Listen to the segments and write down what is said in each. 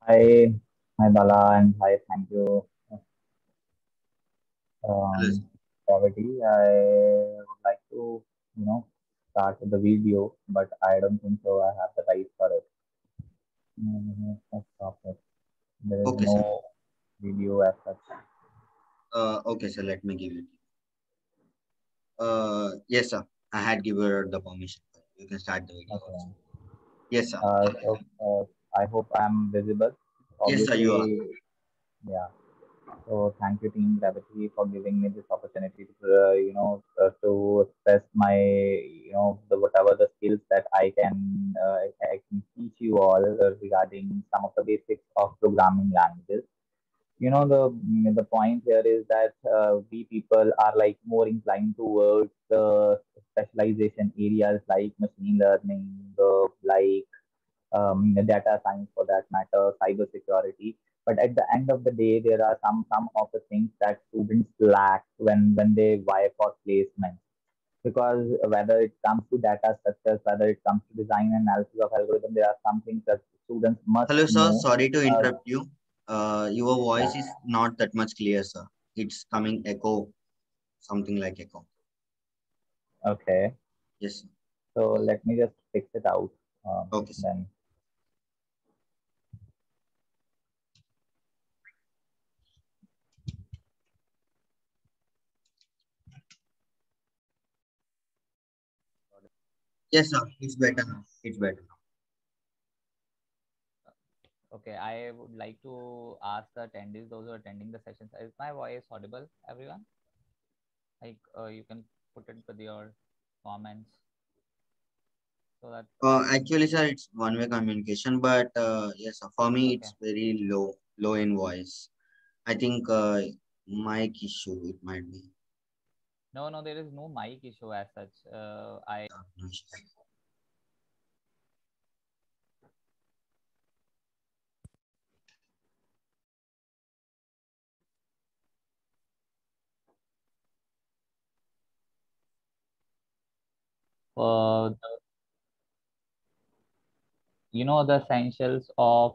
Hi, hi Bala, and hi, thank you, Hello. Gravity. I would like to, start with the video, but I don't think so. I have the right for it. Let's stop it. There is Okay, sir. no video as such. Okay, sir. Let me give it. Yes, sir. I had given her the permission. You can start the video also. Okay. Yes, sir. I hope I'm visible. Yes, sir. You are. Obviously, yeah. So thank you, Team Gravity, for giving me this opportunity to, to express my, the whatever the skills that I can teach you all regarding some of the basics of programming languages. The point here is that we people are like more inclined towards the specialization areas like machine learning, data science for that matter, cyber security. But at the end of the day, there are some of the things that students lack when they vie for placement. Because whether it comes to data structures, whether it comes to design and analysis of algorithm, there are some things that students must Hello, sir. know. Sorry to Uh, interrupt you. Your yeah. voice is not that much clear, sir. It's coming echo, something like echo. Okay. Yes, sir. So let me just fix it out. Okay, sir. Then. Yes, sir. It's better now. It's better now. Okay, I would like to ask the attendees, those who are attending the sessions, is my voice audible, everyone? Like, you can put it with your comments so that, Actually, sir, it's one-way communication, but yes, sir, for me, okay. it's very low in voice. I think mic issue it might be. No, no, there is no mic issue as such. I No issues. the the essentials uh,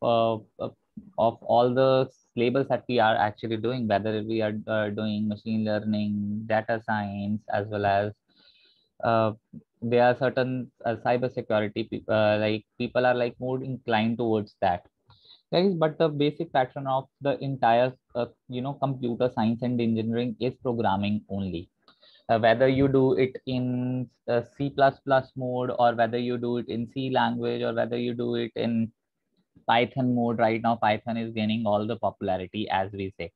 uh, of all the labels that we are actually doing, whether we are doing machine learning, data science, as well as uh, there are certain cyber security people, like people are like more inclined towards that, guys. But the basic pattern of the entire computer science and engineering is programming only. Whether you do it in C++ mode, or whether you do it in C language, or whether you do it in Python mode. Right now Python is gaining all the popularity, as we say.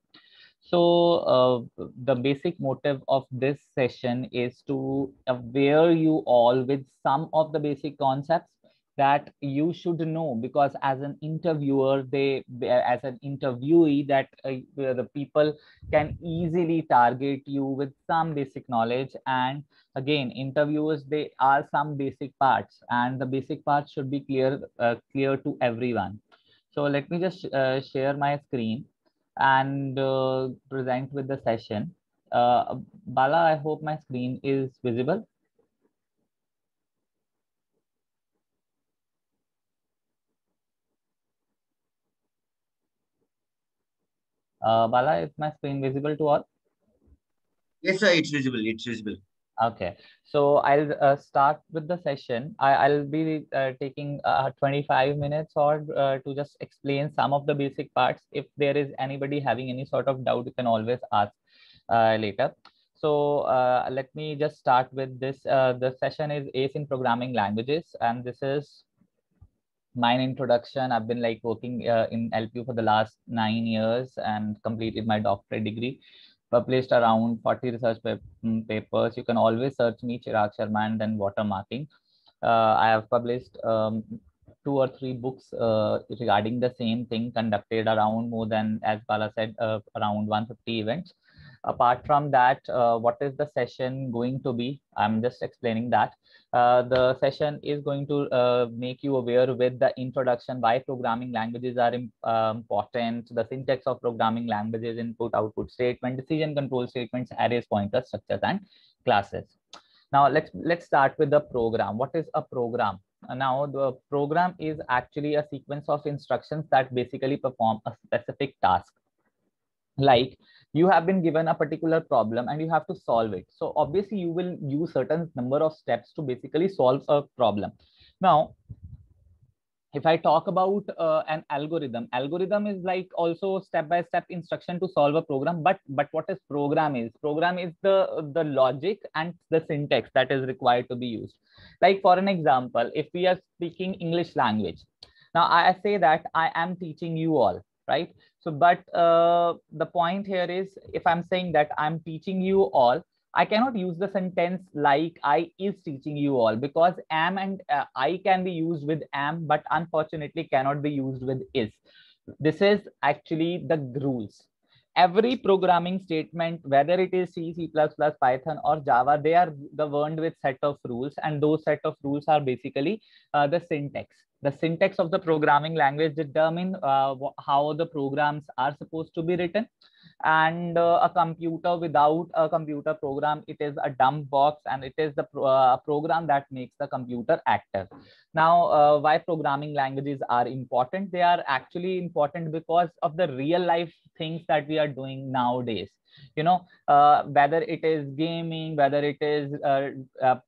So the basic motive of this session is to aware you all with some of the basic concepts that you should know, because as an interviewer, as an interviewee, that the people can easily target you with some basic knowledge. And again, interviewers, they are some basic parts, and the basic parts should be clear to everyone. So let me just share my screen and present with the session. Bala, I hope my screen is visible. Bala, is my screen visible to all? Yes, sir. It's visible. It's visible. Okay, so I'll start with the session. I'll be taking 25 minutes or to just explain some of the basic parts. If there is anybody having any sort of doubt, you can always ask later. So let me just start with this. The session is ACE in Programming Languages, and this is my introduction. I've been like working in LPU for the last 9 years and completed my doctorate degree. Published around 40 papers. You can always search me, Chirag Sharma, and then watermarking. I have published 2 or 3 books regarding the same thing, conducted around more than, as Bala said, around 150 events. Apart from that, what is the session going to be? I'm just explaining that. The session is going to make you aware with the introduction, why programming languages are important, the syntax of programming languages, input, output statement, decision control statements, arrays, pointers, structures, and classes. Now let's start with the program. What is a program? Now the program is actually a sequence of instructions that basically perform a specific task. Like you have been given a particular problem and you have to solve it. So obviously you will use certain number of steps to basically solve a problem. Now, if I talk about an algorithm is like also step-by-step instruction to solve a program. But what is program is? Program is the logic and the syntax that is required to be used. Like for an example, if we are speaking English language, now I say that I am teaching you all, right? So, but the point here is, if I'm saying that I'm teaching you all, I cannot use the sentence like I is teaching you all, because am and I can be used with am, but unfortunately cannot be used with is. This is actually the rules. Every programming statement, whether it is C, C++, Python or Java, they are governed with set of rules, and those set of rules are basically the syntax. The syntax of the programming language determine how the programs are supposed to be written. And a computer without a computer program, it is a dumb box, and it is the program that makes the computer active. Now, why programming languages are important? They are actually important because of the real life things that we are doing nowadays. You know, whether it is gaming, whether it is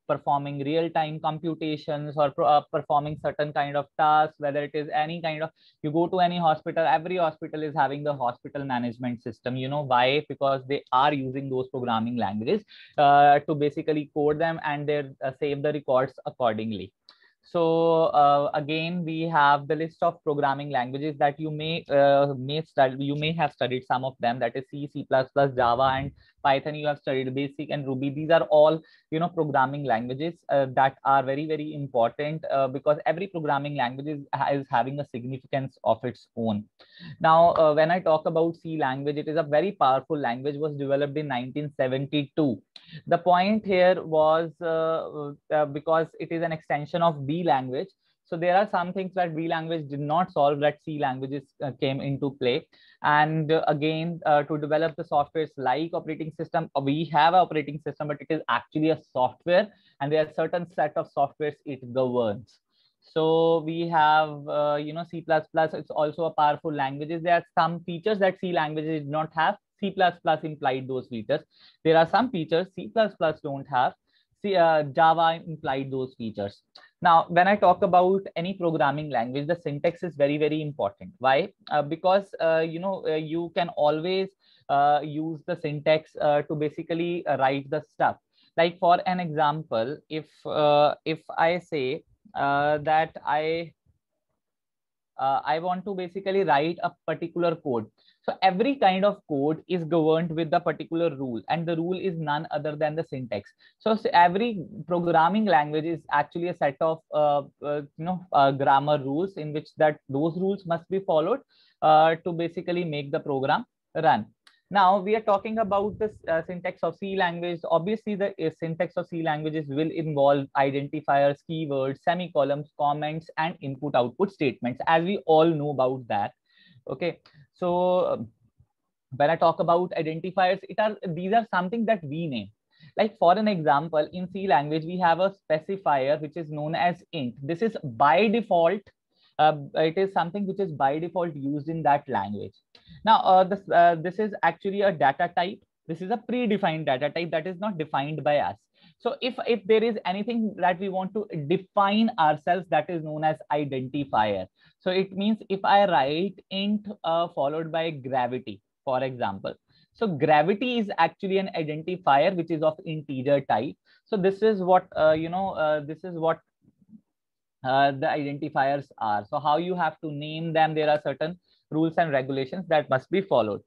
performing real-time computations, or performing certain kind of tasks, whether it is any kind of, you go to any hospital, every hospital is having the hospital management system. You know why? Because they are using those programming languages to basically code them, and they save the records accordingly. So again, we have the list of programming languages that you may study. You may have studied some of them. That is C, C++, Java, and Python. You have studied Basic and Ruby. These are all, you know, programming languages that are very important because every programming language is having a significance of its own. Now, when I talk about C language, it is a very powerful language. Was developed in 1972. The point here was because it is an extension of B language. So there are some things that B language did not solve that C languages came into play. And again, to develop the softwares like operating system, we have an operating system, but it is actually a software, and there are certain set of softwares it governs. So we have, you know, C++. It's also a powerful language. There are some features that C languages did not have. C++ implied those features. There are some features C++ don't have. Java implied those features. Now, when I talk about any programming language, the syntax is very important. Why? Because you know, you can always use the syntax to basically write the stuff. Like for an example, if I say that I want to basically write a particular code. So every kind of code is governed with the particular rule, and the rule is none other than the syntax. So every programming language is actually a set of grammar rules, in which that those rules must be followed to basically make the program run. Now we are talking about the syntax of C language. Obviously, the syntax of C languages will involve identifiers, keywords, semicolons, comments, and input-output statements, as we all know about that. Okay, so when I talk about identifiers, these are something that we name. Like for an example, in C language, we have a specifier which is known as int. This is by default. It is something which is by default used in that language. Now, this is actually a data type. This is a predefined data type that is not defined by us. So if there is anything that we want to define ourselves, that is known as identifier. So it means if I write int followed by gravity, for example. So gravity is actually an identifier which is of integer type. So this is what this is what the identifiers are. So how you have to name them, there are certain rules and regulations that must be followed.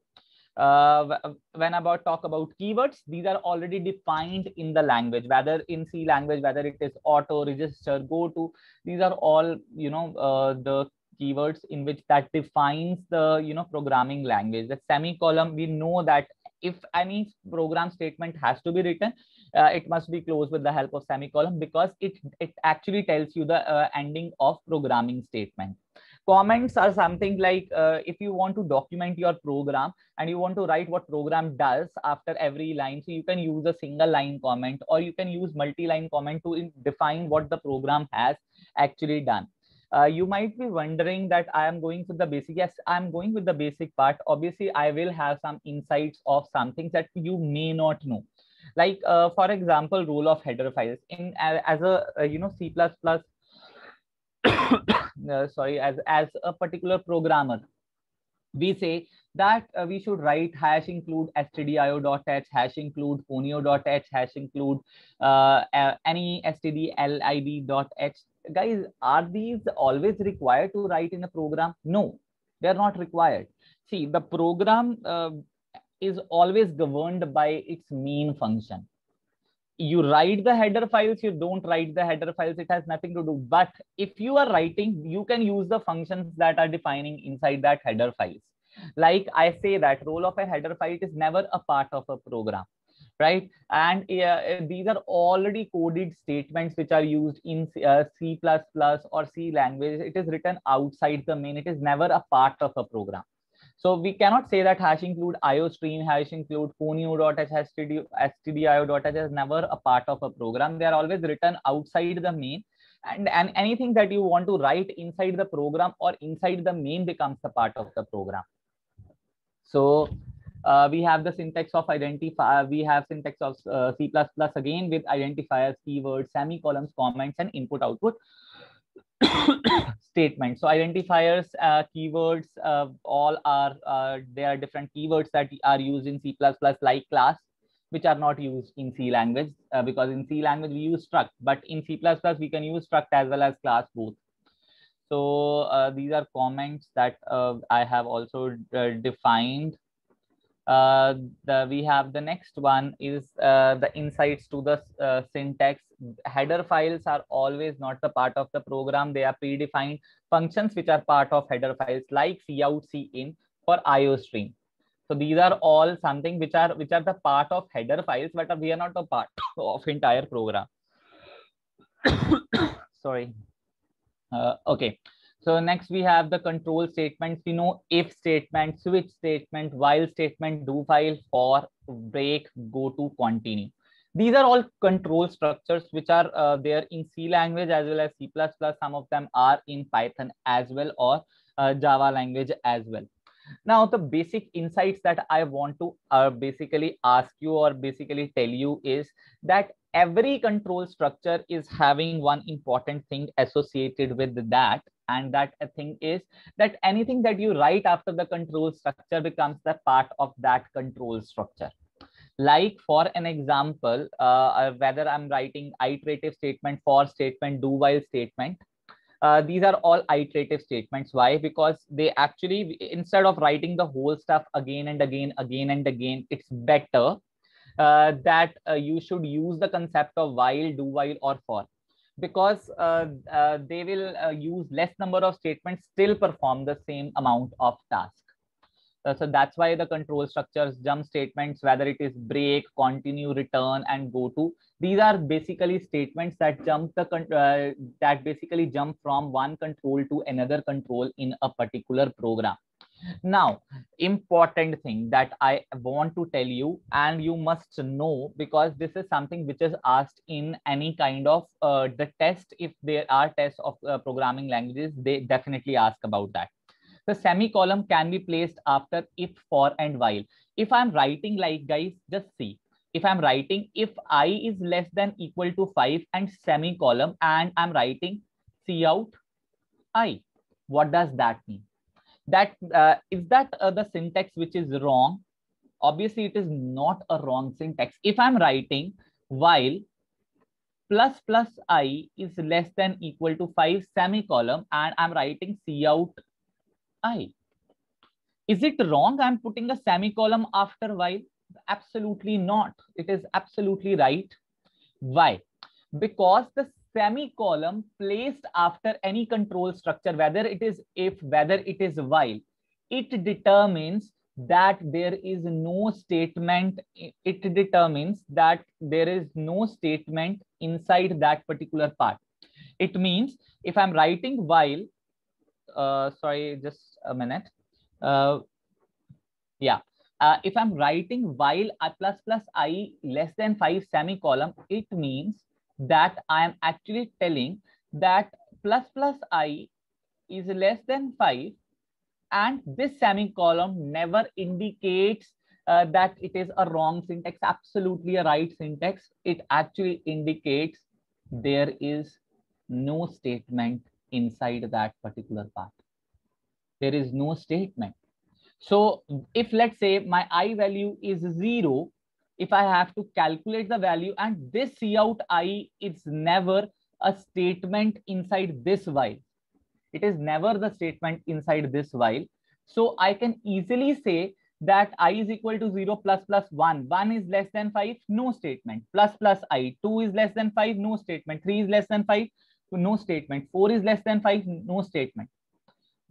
When talk about keywords, these are already defined in the language, whether in C language, whether it is auto, register, go to, these are all, the keywords in which that defines the, programming language. The semicolon, we know that if any program statement has to be written, it must be closed with the help of semicolon, because it actually tells you the ending of programming statement. Comments are something like if you want to document your program and you want to write what program does after every line, so you can use a single line comment, or you can use multi-line comment to define what the program has actually done. You might be wondering that I am going with the basic. Yes, I'm going with the basic part. Obviously, I will have some insights of some things that you may not know. Like, for example, role of header files in as a C++. Sorry, as a particular programmer, we say that we should write hash include stdio.h, hash include ponio.h, hash include any stdlib.h. Guys, are these always required to write in a program? No, they are not required. See, the program is always governed by its main function. You write the header files, you don't write the header files, it has nothing to do. But if you are writing, you can use the functions that are defining inside that header files. Like I say that role of a header file is never a part of a program, right? And these are already coded statements which are used in C++ or C language. It is written outside the main, it is never a part of a program. So we cannot say that hash include iostream, hash include ponio.h, stdio.h is never a part of a program. They are always written outside the main, and anything that you want to write inside the program or inside the main becomes a part of the program. So we have the syntax of identify. We have syntax of C++ again with identifiers, keywords, semicolons, comments, and input output statement. So identifiers, keywords, all are there are different keywords that are used in C++ like class, which are not used in C language, because in C language we use struct, but in C++ we can use struct as well as class both. So these are comments that I have also defined. We have the next one is the insights to the syntax. Header files are always not the part of the program. They are predefined functions which are part of header files like cout, cin for iostream. So these are all something which are the part of header files, but we are not a part of entire program. Sorry. Okay. So next we have the control statements. We know if statement, switch statement, while statement, do while, for, break, go to, continue. These are all control structures which are there in C language as well as C++. Some of them are in Python as well, or Java language as well. Now, the basic insights that I want to basically ask you or basically tell you is that every control structure is having one important thing associated with that. And that thing is that anything that you write after the control structure becomes the part of that control structure. Like for an example, whether I'm writing iterative statement, for statement, do while statement, these are all iterative statements. Why? Because they actually, instead of writing the whole stuff again and again, it's better that you should use the concept of while, do while, or for, because they will use less number of statements, still perform the same amount of task. So that's why the control structures, jump statements, whether it is break, continue, return, and go to, these are basically statements that jump that basically jump from one control to another control in a particular program. Now, important thing that I want to tell you, and you must know, because this is something which is asked in any kind of the test. If there are tests of programming languages, they definitely ask about that. The semicolon can be placed after if, for, and while. If I'm writing, like, guys, just see, if I'm writing if I is less than equal to 5 and semicolon, and I'm writing cout I, what does that mean? That is that the syntax which is wrong? Obviously it is not a wrong syntax. If I'm writing while plus I is less than equal to 5 semicolon, and I'm writing cout I, is it wrong I'm putting a semicolon after while? Absolutely not. It is absolutely right. Why? Because the semicolon placed after any control structure, whether it is if, whether it is while, it determines that there is no statement. It determines that there is no statement inside that particular part. It means if I'm writing while, sorry, just a minute. Yeah. If I'm writing while I plus plus I less than 5 semicolon, it means that I am actually telling that plus plus I is less than 5, and this semicolon never indicates that it is a wrong syntax, absolutely a right syntax. It actually indicates there is no statement inside that particular part. There is no statement. So if let's say my I value is 0, if I have to calculate the value, and this cout I is never a statement inside this while. It is never the statement inside this while. So I can easily say that I is equal to 0 plus plus 1. 1 is less than 5, no statement. Plus plus I. 2 is less than 5, no statement. 3 is less than 5, no statement. 4 is less than 5, no statement.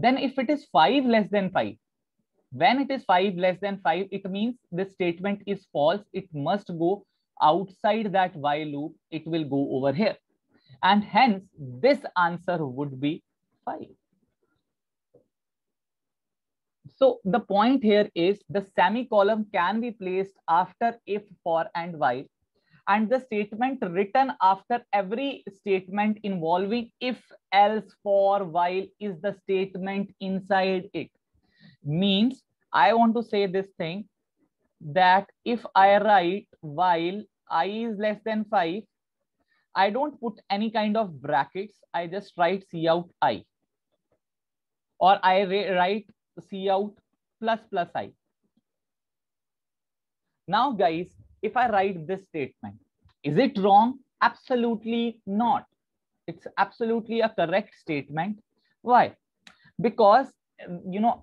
Then if it is 5 less than 5, when it is 5 less than 5, it means this statement is false. It must go outside that while loop. It will go over here. And hence, this answer would be 5. So the point here is the semicolon can be placed after if, for, and while. And the statement written after every statement involving if, else, for, while is the statement inside it. Means I want to say this thing, that if I write while I is less than 5, I don't put any kind of brackets. I just write cout I, or I write cout plus plus I. Now guys, if I write this statement, is it wrong? Absolutely not. It's absolutely a correct statement. Why? Because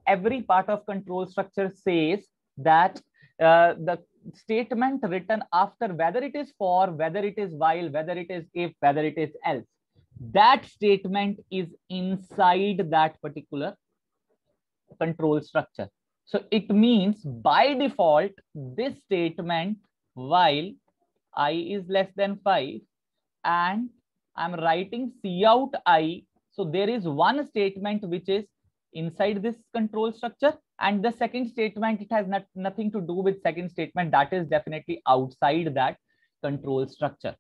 every part of control structure says that the statement written after, whether it is for, whether it is while, whether it is if, whether it is else, that statement is inside that particular control structure. So it means by default, this statement while I is less than 5 and I'm writing cout I. So there is one statement which is inside this control structure, and the second statement, it has nothing to do with second statement, that is definitely outside that control structure.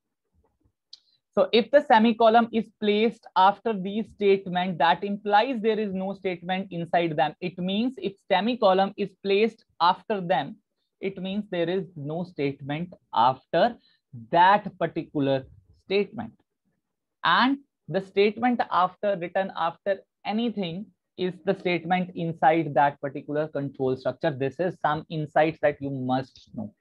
So if the semicolon is placed after these statements, that implies there is no statement inside them. It means if semicolon is placed after them, it means there is no statement after that particular statement. And the statement after, written after anything, is the statement inside that particular control structure. This is some insights that you must know.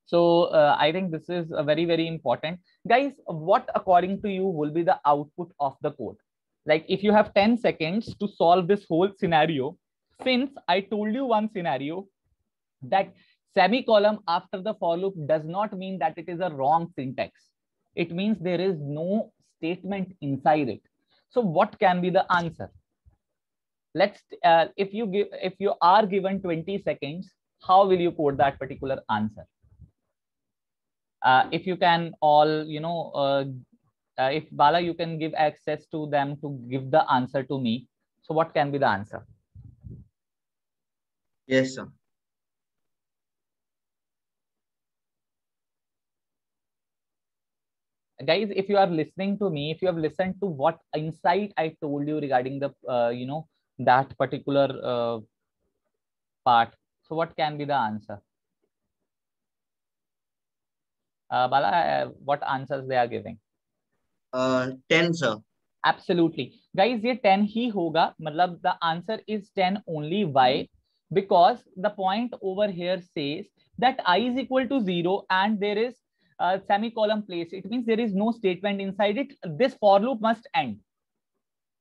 So I think this is a very, very important. Guys, what according to you will be the output of the code? Like if you have 10 seconds to solve this whole scenario, since I told you one scenario that semicolon after the for loop does not mean that it is a wrong syntax. It means there is no statement inside it. So what can be the answer? Let's if you are given 20 seconds, how will you code that particular answer? If you can all, if Bala, you can give access to them to give the answer to me. So what can be the answer? Yes, sir. Guys, if you are listening to me, if you have listened to what insight I told you regarding the, that particular part, so what can be the answer? Bala, what answers they are giving? 10, sir. Absolutely. Guys, ये 10 ही होगा. मतलब the answer is 10 only. Why? Because the point over here says that I is equal to 0 and there is a semicolon placed. It means there is no statement inside it. This for loop must end.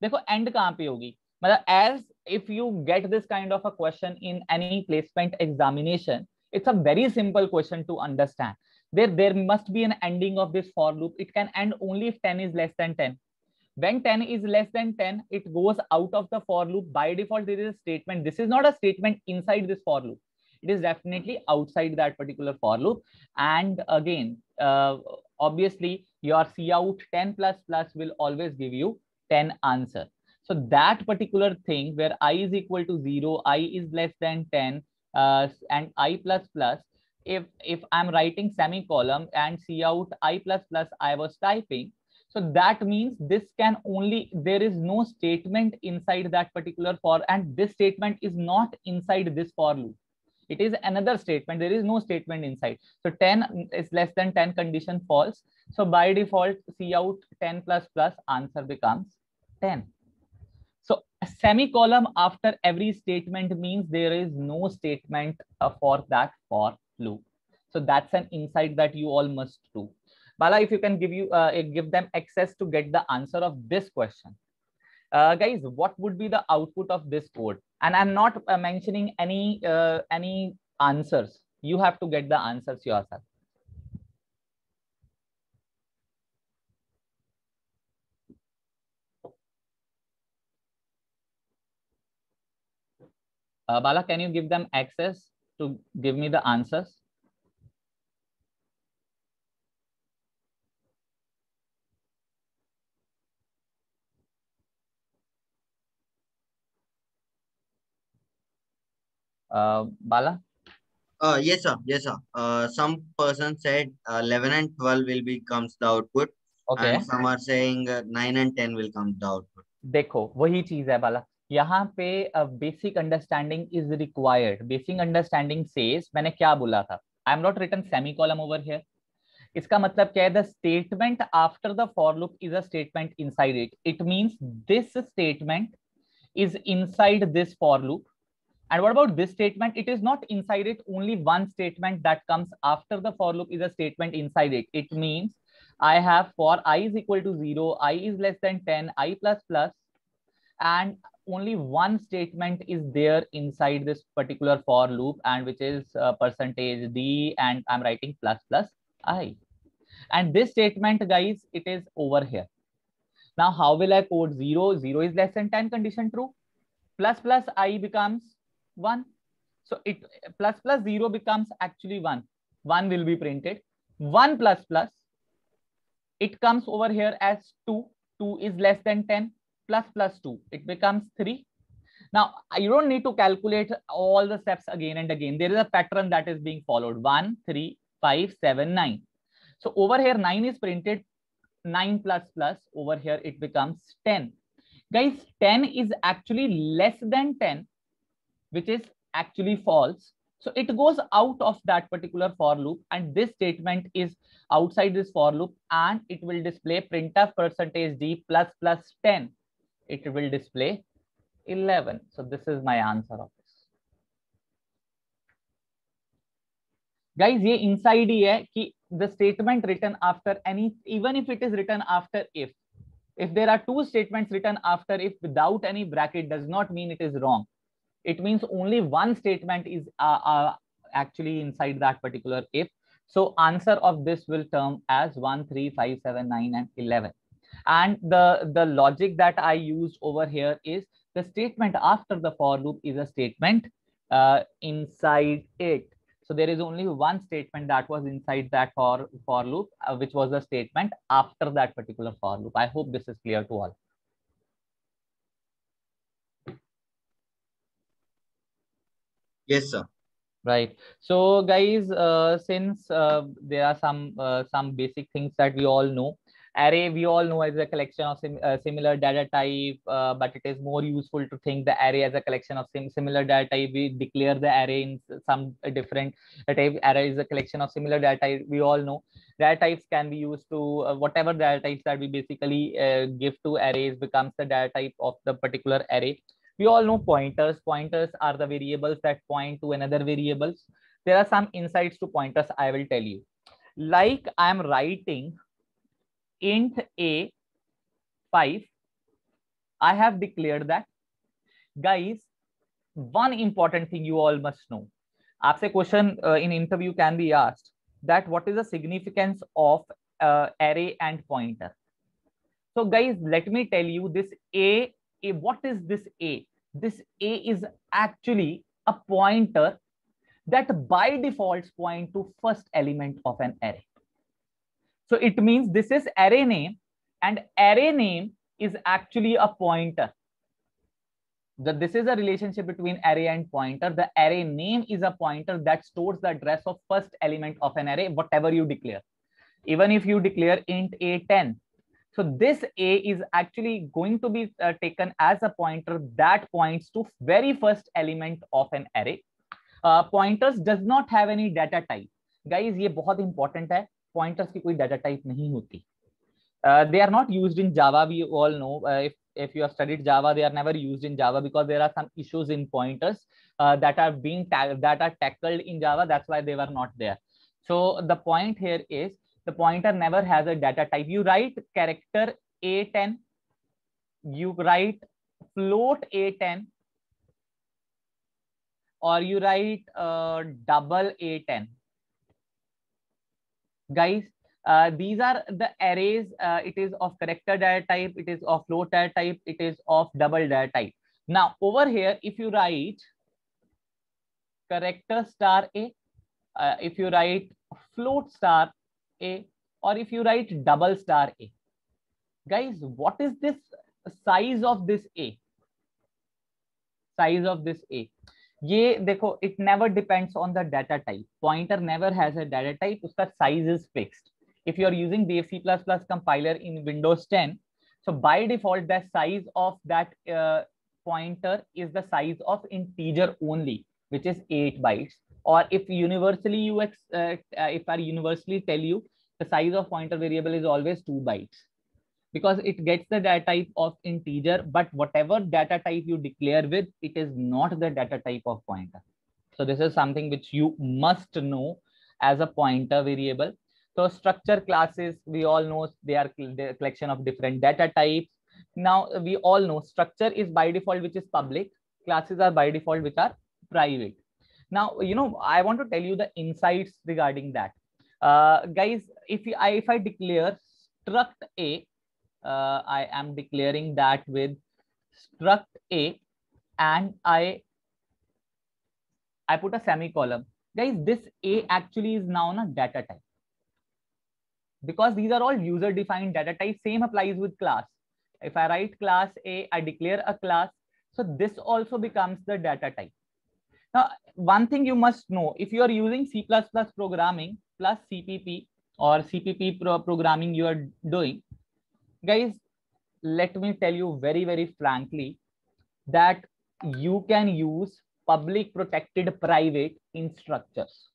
देखो end कहाँ पे होगी? मतलब as if you get this kind of a question in any placement examination, it's a very simple question to understand. There must be an ending of this for loop. It can end only if 10 is less than 10. When 10 is less than 10, it goes out of the for loop. By default, there is a statement. This is not a statement inside this for loop. It is definitely outside that particular for loop. And again, obviously, your cout 10 plus plus will always give you 10 answer. So that particular thing where I is equal to 0, I is less than 10, and I plus plus, if I'm writing semicolon and see out I plus plus I was typing, so that means this can only, there is no statement inside that particular for, and this statement is not inside this for loop. It is another statement. There is no statement inside. So 10 is less than 10 condition false. So by default, see out 10 plus plus, answer becomes 10. So a semicolon after every statement means there is no statement for that for loop. So that's an insight that you all must do. Bala, if you can give them access to get the answer of this question. Guys, what would be the output of this code? And I'm not mentioning any answers. You have to get the answers yourself. Bala, can you give them access to give me the answers? Bala? Yes, sir. Yes, sir. Some person said 11 and 12 will becomes the output. Okay. And some are saying 9 and 10 will come the output. देखो वही चीज है बाला, यहाँ पे basic understanding is required. Basic understanding says, मैंने क्या बोला था, I am not written semicolon over here. इसका मतलब क्या है, the statement after the for loop is a statement inside it. It means this statement is inside this for loop. And what about this statement? It is not inside it. Only one statement that comes after the for loop is a statement inside it. It means I have for I is equal to 0, I is less than 10, I plus plus, and only one statement is there inside this particular for loop, and which is percentage d, and I'm writing plus plus I. And this statement, guys, it is over here. Now, how will I code 0? 0 is less than 10, condition true. Plus plus I becomes 1. So it plus plus 0 becomes actually 1. 1 will be printed. 1 plus plus, it comes over here as 2. 2 is less than 10. Plus plus 2, it becomes 3. Now, you don't need to calculate all the steps again and again. There is a pattern that is being followed. 1, 3, 5, 7, 9. So over here 9 is printed. 9 plus plus, over here it becomes 10. Guys, 10 is actually less than 10, which is actually false. So it goes out of that particular for loop, and this statement is outside this for loop, and it will display printf percentage d plus plus 10. It will display 11. So this is my answer of this. Guys, ये inside ही है कि the statement written after any, even if it is written after if there are two statements written after if without any bracket, does not mean it is wrong. It means only one statement is actually inside that particular if. So answer of this will term as 1, 3, 5, 7, 9, and 11. And the logic that I used over here is the statement after the for loop is a statement inside it. So there is only one statement that was inside that for loop, which was a statement after that particular for loop. I hope this is clear to all. Yes, sir. Right. So guys, since there are some basic things that we all know. Array, we all know, is a collection of similar data type, but it is more useful to think the array as a collection of similar data type. We declare the array in some different type. Array is a collection of similar data type. We all know data types can be used to whatever data types that we basically give to arrays becomes the data type of the particular array. We all know pointers. Pointers are the variables that point to another variables. There are some insights to pointers I will tell you. Like I am writing int a 5, I have declared that. Guys, one important thing you all must know. Aapse question in interview can be asked that what is the significance of array and pointer. So guys, let me tell you this a, what is this a? This a is actually a pointer that by default point to first element of an array. So it means this is array name, and array name is actually a pointer. This is a relationship between array and pointer. The array name is a pointer that stores the address of first element of an array, whatever you declare. Even if you declare int a 10, so this a is actually going to be taken as a pointer that points to very first element of an array. Pointers does not have any data type. Guys, ये बहुत important है. Pointers की कोई data type नहीं होती. They are not used in Java. We all know. If you have studied Java, they are never used in Java because there are some issues in pointers that are tackled in Java. That's why they were not there. So the point here is the pointer never has a data type. You write character A10, you write float A10, or you write double A10. Guys, these are the arrays. It is of character data type, it is of float data type, it is of double data type. Now over here, if you write character star A, if you write float star A, or if you write double star A, guys, what is this size of this A? Size of this A. ये देखो, it never depends on the data type. Pointer never has a data type. उसका size is fixed. If you are using Dev C++ compiler in Windows 10, so by default, the size of that pointer is the size of integer only, which is 8 bytes. Or if universally if I universally tell you, the size of pointer variable is always 2 bytes. Because it gets the data type of integer, but whatever data type you declare with, it is not the data type of pointer. So this is something which you must know as a pointer variable. So structure classes, we all know they are the collection of different data types. Now we all know structure is by default, which is public. Classes are by default, which are private. Now, I want to tell you the insights regarding that. Guys, if I declare struct A, I am declaring that with struct A, and I put a semicolon. Guys, this A actually is now a data type. Because these are all user defined data types. Same applies with class. If I write class A, I declare a class. So this also becomes the data type. Now, one thing you must know, if you are using C++ programming plus CPP or CPP programming you are doing, guys, let me tell you very, very frankly that you can use public, protected, private in structures.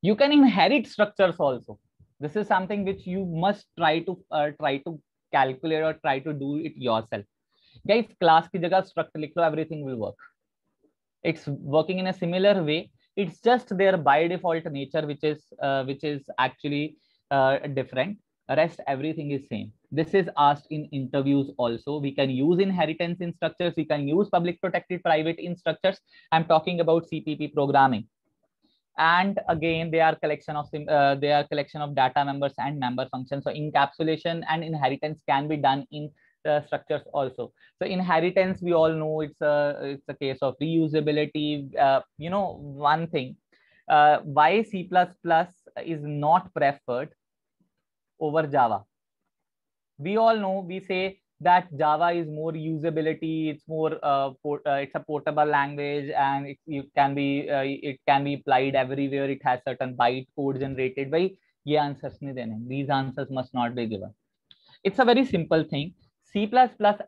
You can inherit structures also. This is something which you must try to calculate or try to do it yourself. Guys, class ki jagah struct likh lo, everything will work. It's working in a similar way. It's just their by default nature, which is actually different. Rest everything is same. This is asked in interviews also. We can use inheritance in structures. We can use public, protected, private in structures. I'm talking about CPP programming. And again, they are collection of data members and member functions. So encapsulation and inheritance can be done in the structures also. So inheritance, we all know it's a case of reusability. One thing, why C++ is not preferred over Java. We all know, we say that Java is more usability, it's more it's a portable language, and it can be applied everywhere. It has certain byte code generated. By ye answers nahi dene. These answers must not be given. It's a very simple thing. C++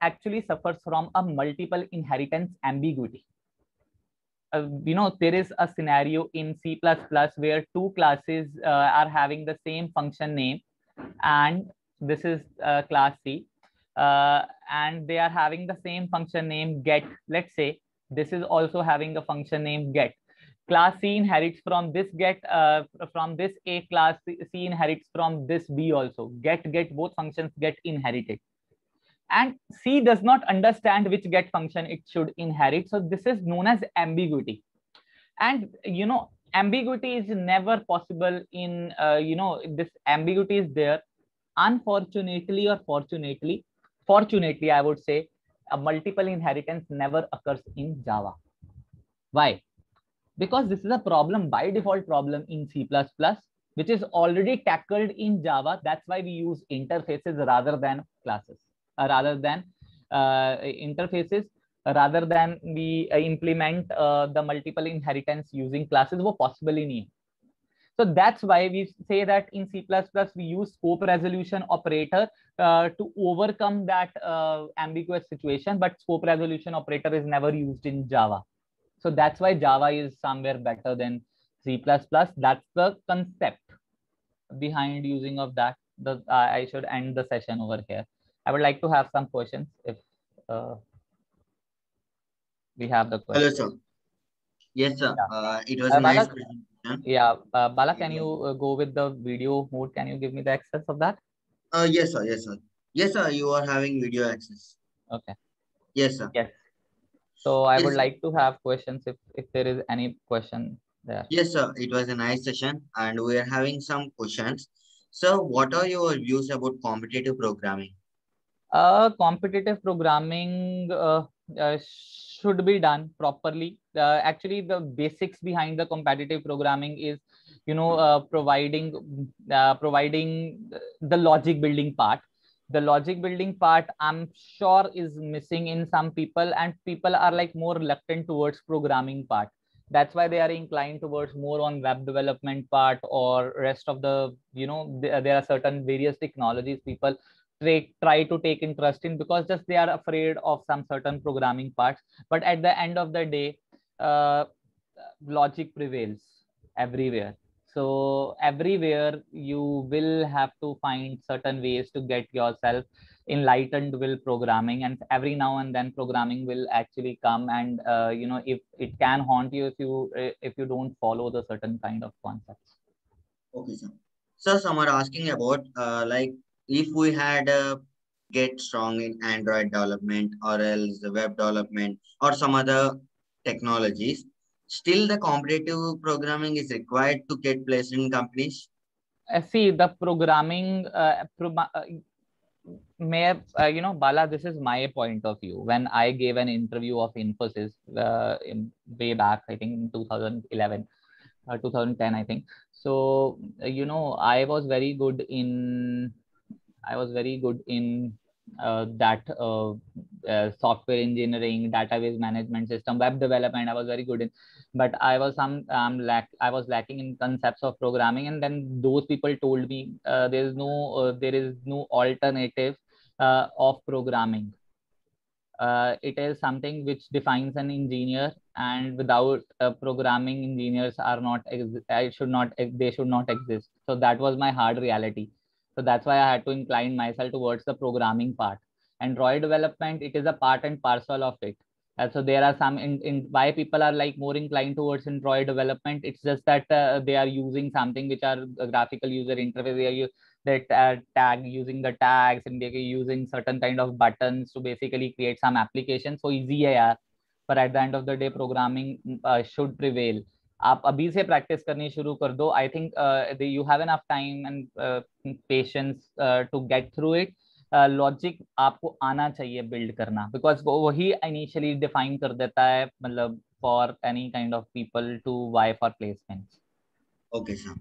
actually suffers from a multiple inheritance ambiguity. There is a scenario in C++ where two classes are having the same function name, and this is class C, and they are having the same function name get. Let's say this is also having a function name get. Class C inherits from this get, from this A. Class C inherits from this B also. Get, both functions get inherited. And C does not understand which get function it should inherit. So this is known as ambiguity. And ambiguity is never possible in this ambiguity is there. Unfortunately or fortunately, I would say a multiple inheritance never occurs in Java. Why? Because this is a problem, by default problem in C++, which is already tackled in Java. That's why we use interfaces rather than classes, interfaces. rather than we implement the multiple inheritance using classes, वो possible ही नहीं है. So that's why we say that in C++ we use scope resolution operator to overcome that ambiguous situation, but scope resolution operator is never used in Java. So that's why Java is somewhere better than C++. That's the concept behind using of that. I should end the session over here. I would like to have some questions if we have the Hello, questions. sir. Yes, sir. Yeah. It was a nice Bala, presentation. yeah, Bala, can you go with the video mode? Can you give me the access of that? Yes, sir. Yes, sir. Yes, sir. You are having video access. Okay. Yes, sir. Yes. So I Yes, would sir. like to have questions if there is any question there. Yes, sir. It was a nice session, and we are having some questions. So, what are your views about competitive programming? Competitive programming should be done properly. Actually, the basics behind the competitive programming is, providing the logic building part. The logic building part, I'm sure, is missing in some people, and people are like more reluctant towards programming part. That's why they are inclined towards more on web development part or rest of the, there are certain various technologies people try to take interest in because just they are afraid of some certain programming parts. But at the end of the day, uh, logic prevails everywhere. So everywhere you will have to find certain ways to get yourself enlightened with programming, and every now and then programming will actually come, and if it can haunt you if you don't follow the certain kind of concepts. Okay, sir. So, some are asking about like if we had get strong in Android development or else the web development or some other technologies, still the competitive programming is required to get placed in companies. See, the programming may Bala, this is my point of view. When I gave an interview of Infosys way back, I think in 2011 or 2010, I think. So I was very good in that software engineering, database management system, web development. I was very good in, but I was I was lacking in concepts of programming. And then those people told me there is no alternative of programming. It is something which defines an engineer, and without programming, engineers are not they should not exist. So that was my hard reality. So that's why I had to incline myself towards the programming part. Android development, it is a part and parcel of it. So there are some in why people are like more inclined towards Android development. It's just that they are using something which are a graphical user interface. They tag using the tags, and they're using certain kind of buttons to basically create some application. So easy है यार. But at the end of the day, programming should prevail. आप अभी से practice करनी शुरू कर दो. I think you have enough time and patience to get through it. Logic आपको आना चाहिए बिल्ड करना, बिकॉज वही इनिशियली डिफाइन कर देता है, मतलब for any kind of people to vie for placements. Okay, sir.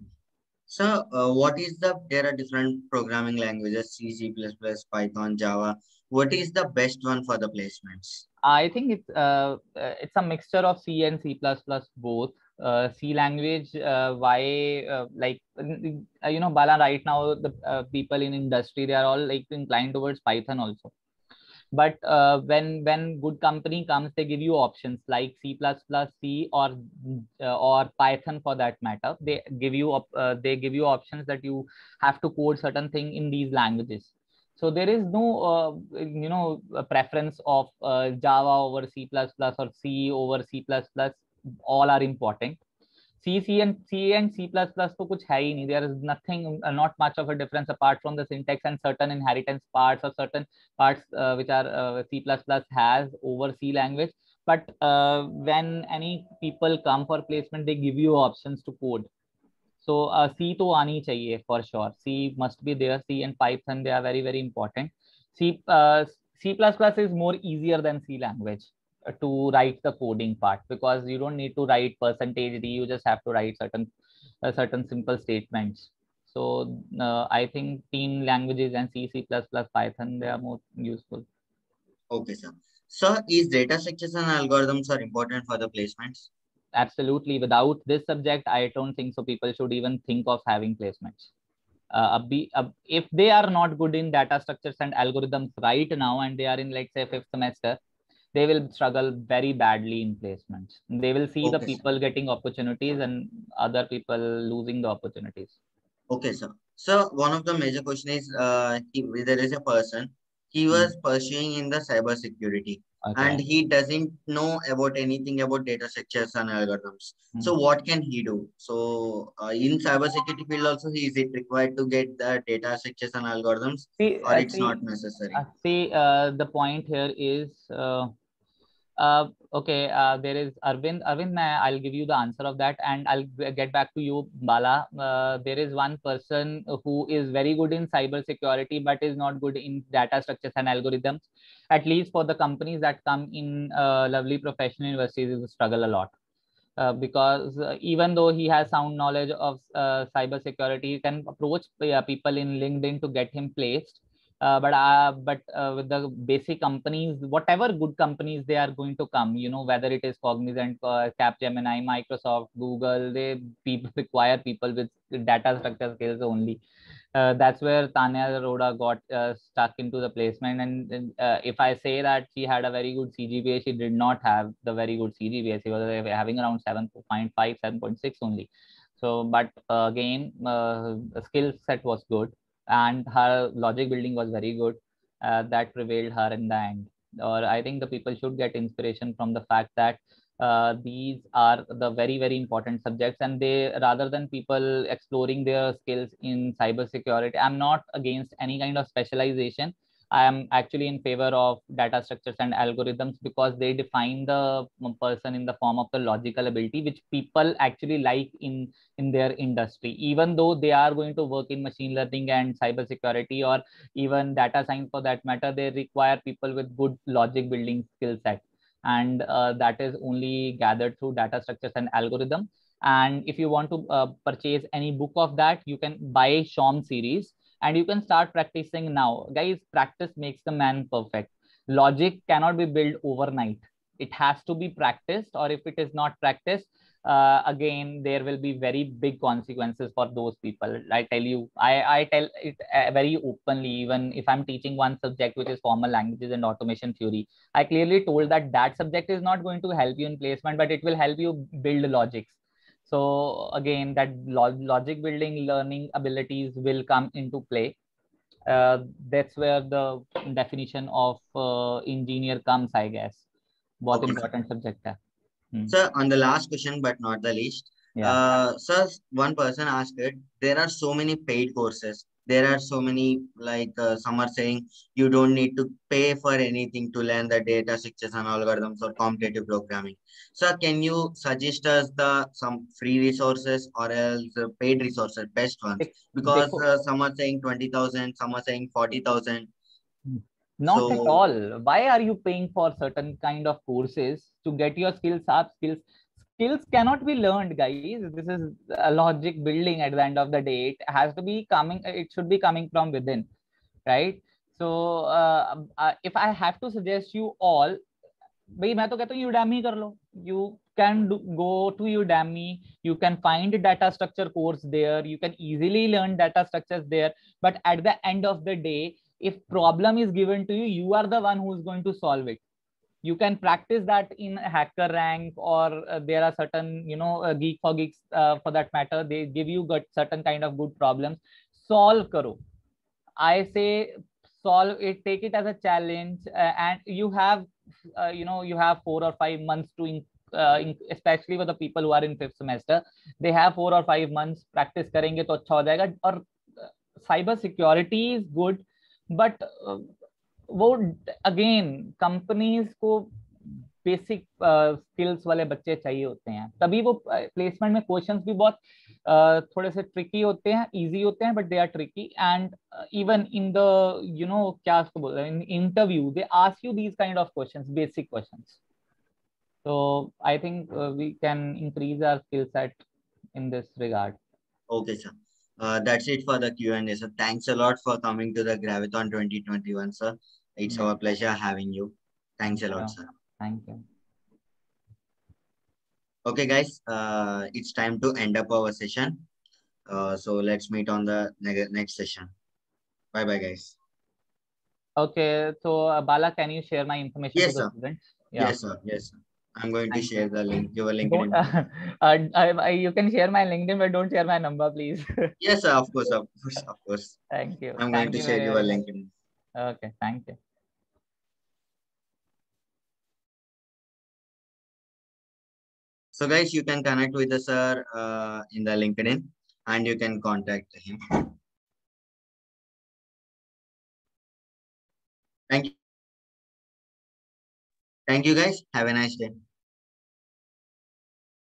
So, what is there are different programming languages, C, C++, Python, Java. What is the best one for the placements? I think it's a mixture of C and C++ both. C language, why Bala, right now the people in industry, they are all like inclined towards Python also. But when good company comes, they give you options like C++, C, or Python for that matter. They give you options that you have to code certain thing in these languages. So there is no a preference of Java over C++ or C over C++. All are important. C and C++ तो कुछ है ही नहीं. There is nothing, not much of a difference apart from the syntax and certain inheritance parts or certain parts which are C++ has over C language. But when any people come for placement, they give you options to code. So C तो आनी चाहिए for sure. C must be there. C and Python, they are very, very important. C is more easier than C language to write the coding part, because you don't need to write percentage D. You just have to write certain simple statements. So I think team languages and C, C++, Python, they are more useful. Okay, sir. Sir, is data structures and algorithms are important for the placements? Absolutely. Without this subject, I don't think so people should even think of having placements. If they are not good in data structures and algorithms right now, and they are in, let's say, fifth semester, they will struggle very badly in placements. They will see the Okay, sir. people getting opportunities and other people losing the opportunities. Okay, sir. So one of the major question is, there is a person, he was pursuing in the cyber security, and Okay. he doesn't know about anything about data structures and algorithms. So what can he do? So in cyber security field also, is it required to get the data structures and algorithms, See, or it's not necessary? the point here is, okay, there is Arvind. Arvind, I'll give you the answer of that, and I'll get back to you, Bala. There is one person who is very good in cyber security, but is not good in data structures and algorithms. At least for the companies that come in lovely professional universities, they struggle a lot. Because even though he has sound knowledge of cyber security, he can approach people in LinkedIn to get him placed. But with the basic companies, whatever good companies they are going to come, whether it is Cognizant, Capgemini, Microsoft, Google, they people require people with data structure skills only. That's where Tanya Arora got stuck into the placement. And if I say that she had a very good CGPA, she did not have the very good CGPA. She was having around 7.5, 7.6 only. So, but again, the skill set was good, and her logic building was very good. That prevailed her in the end. Or I think the people should get inspiration from the fact that these are the very, very important subjects, and they, rather than people exploring their skills in cybersecurity, I'm not against any kind of specialization. I am actually in favor of data structures and algorithms because they define the person in the form of the logical ability, which people actually like in their industry. Even though they are going to work in machine learning and cybersecurity, or even data science for that matter, they require people with good logic building skill set, and that is only gathered through data structures and algorithm. And if you want to purchase any book of that, you can buy Shom series, and you can start practicing now. Guys, practice makes the man perfect. Logic cannot be built overnight. It has to be practiced, or if it is not practiced, again, there will be very big consequences for those people. I tell you, I tell it very openly. Even if I'm teaching one subject, which is formal languages and automation theory, I clearly told that that subject is not going to help you in placement, but it will help you build logics. So again, that logic building learning abilities will come into play. That's where the definition of engineer comes, I guess. बहुत Okay, sir. important subject है. Sir, on the last question, but not the least, Yeah. sir, one person asked it, there are so many paid courses. There are so many, like some are saying you don't need to pay for anything to learn the data structures and algorithms or competitive programming. Sir, can you suggest us some free resources or else paid resources, best ones? Because देखो, some are saying 20,000, some are saying 40,000. not at So, all. Why are you paying for certain kind of courses to get your skills up? Skills cannot be learned, guys. This is a logic building at the end of the day. It has to be coming, it should be coming from within, right? So if I have to suggest you all, भाई मैं तो कहता हूँ Udemy कर लो. You can go to Udemy. You can find data structure course there. You can easily learn data structures there. But at the end of the day, if problem is given to you, you are the one who is going to solve it. You can practice that in Hacker Rank, or there are certain, Geek for Geeks, for that matter, they give you certain kind of good problems. Solve karo. I say solve it, take it as a challenge, and you have, you have 4 or 5 months to, especially for the people who are in fifth semester, they have 4 or 5 months. Practice करेंगे तो अच्छा हो जाएगा. और cyber security is good, but वो again companies को basic skills वाले बच्चे चाहिए होते हैं, तभी वो प्लेसमेंट में क्वेश्चंस भी बहुत थोड़े से ट्रिकी होते हैं, इजी होते हैं, but they are tricky. And even in the, क्या उसको बोल रहे हैं, in interview they ask you these kind of questions, basic questions. So I think we can increase our skill set in this regard. okay, sir. That's it for the Q&A, sir. Thanks a lot for coming to the Graviton 2021, sir. It's our pleasure having you. Thanks a lot, Sure. sir. Thank you. Okay, guys, it's time to end up our session. So let's meet on the next session. Bye bye, guys. Okay, so Bala, can you share my information to Yes, the sir. students? Yeah. Yes, sir. Yes, sir. I'm going to Thank share you. the link, your Don't, LinkedIn. you can share my LinkedIn, but don't share my number, please. Yes, sir. Of course, of course, of course. Thank you. I'm going Thank to you share very, your very much. LinkedIn. Okay, thank you. So, guys, you can connect with us, sir, in the LinkedIn, and you can contact him. Thank you. Thank you, guys. Have a nice day.